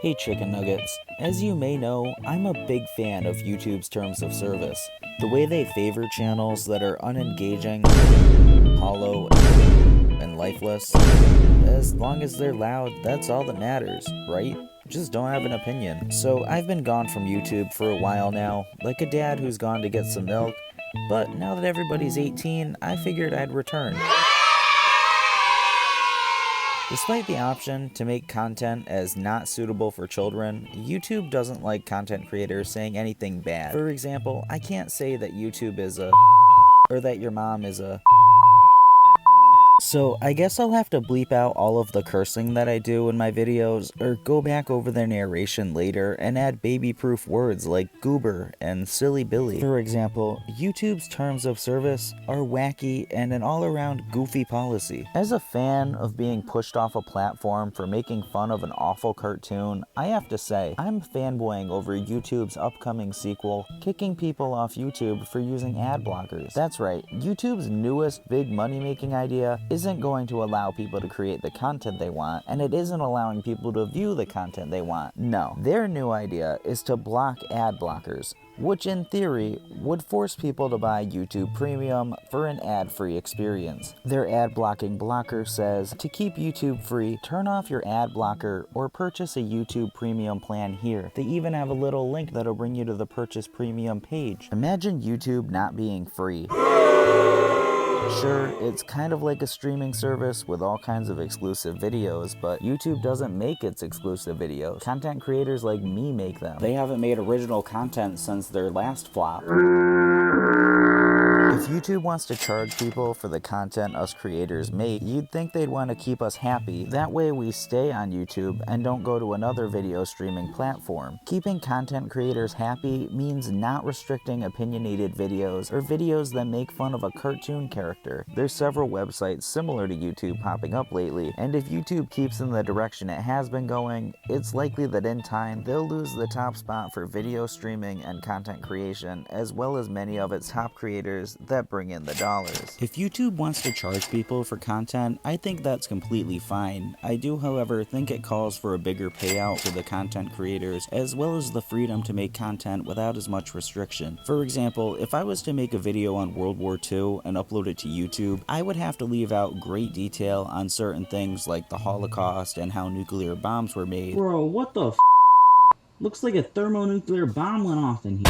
Hey Chicken Nuggets, as you may know, I'm a big fan of YouTube's terms of service. The way they favor channels that are unengaging, hollow, and lifeless. As long as they're loud, that's all that matters, right? Just don't have an opinion. So I've been gone from YouTube for a while now, like a dad who's gone to get some milk, but now that everybody's 18, I figured I'd return. Despite the option to make content as not suitable for children, YouTube doesn't like content creators saying anything bad. For example, I can't say that YouTube is a or that your mom is a. So I guess I'll have to bleep out all of the cursing that I do in my videos, or go back over their narration later and add baby-proof words like goober and silly billy. For example, YouTube's terms of service are wacky and an all-around goofy policy. As a fan of being pushed off a platform for making fun of an awful cartoon, I have to say, I'm fanboying over YouTube's upcoming sequel, kicking people off YouTube for using ad blockers. That's right, YouTube's newest big money-making idea isn't going to allow people to create the content they want, and it isn't allowing people to view the content they want. No, their new idea is to block ad blockers, which in theory would force people to buy YouTube Premium for an ad-free experience. Their ad blocking blocker says, to keep YouTube free, turn off your ad blocker or purchase a YouTube Premium plan here. They even have a little link that'll bring you to the Purchase Premium page. Imagine YouTube not being free. Sure, it's kind of like a streaming service with all kinds of exclusive videos, but YouTube doesn't make its exclusive videos. Content creators like me make them. They haven't made original content since their last flop. If YouTube wants to charge people for the content us creators make, you'd think they'd want to keep us happy. That way we stay on YouTube and don't go to another video streaming platform. Keeping content creators happy means not restricting opinionated videos or videos that make fun of a cartoon character. There's several websites similar to YouTube popping up lately, and if YouTube keeps in the direction it has been going, it's likely that in time they'll lose the top spot for video streaming and content creation, as well as many of its top creators that bring in the dollars. If YouTube wants to charge people for content, I think that's completely fine. I do, however, think it calls for a bigger payout for the content creators, as well as the freedom to make content without as much restriction. For example, if I was to make a video on World War II and upload it to YouTube, I would have to leave out great detail on certain things like the Holocaust and how nuclear bombs were made. Bro, what the f? Looks like a thermonuclear bomb went off in here.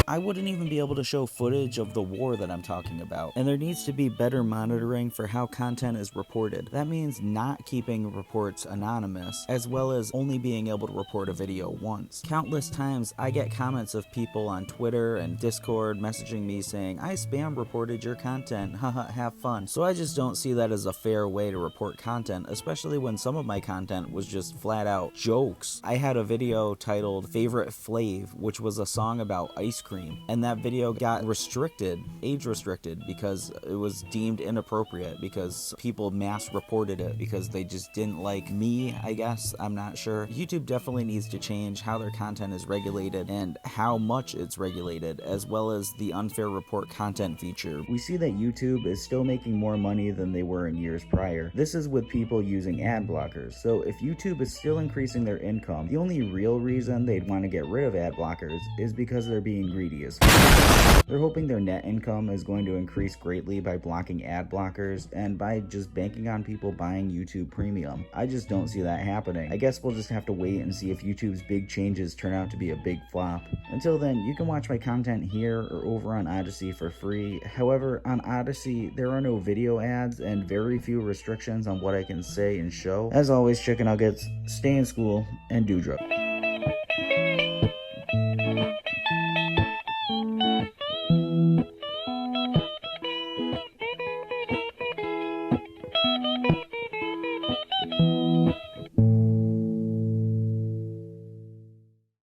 I wouldn't even be able to show footage of the war that I'm talking about, and there needs to be better monitoring for how content is reported. That means not keeping reports anonymous, as well as only being able to report a video once. Countless times I get comments of people on Twitter and Discord messaging me saying, I spam reported your content, haha, have fun. So I just don't see that as a fair way to report content, especially when some of my content was just flat out jokes. I had a video titled Favorite Flav, which was a song about ice cream. And that video got age restricted, because it was deemed inappropriate, because people mass reported it because they just didn't like me, I guess. I'm not sure. YouTube definitely needs to change how their content is regulated and how much it's regulated, as well as the unfair report content feature. We see that YouTube is still making more money than they were in years prior. This is with people using ad blockers. So if YouTube is still increasing their income, the only real reason they'd want to get rid of ad blockers is because they're being greedy as well. They're hoping their net income is going to increase greatly by blocking ad blockers and by just banking on people buying YouTube Premium. I just don't see that happening. I guess we'll just have to wait and see if YouTube's big changes turn out to be a big flop. Until then, you can watch my content here or over on Odyssey for free. However, on Odyssey, there are no video ads and very few restrictions on what I can say and show. As always, Chicken Nuggets, stay in school and do drugs.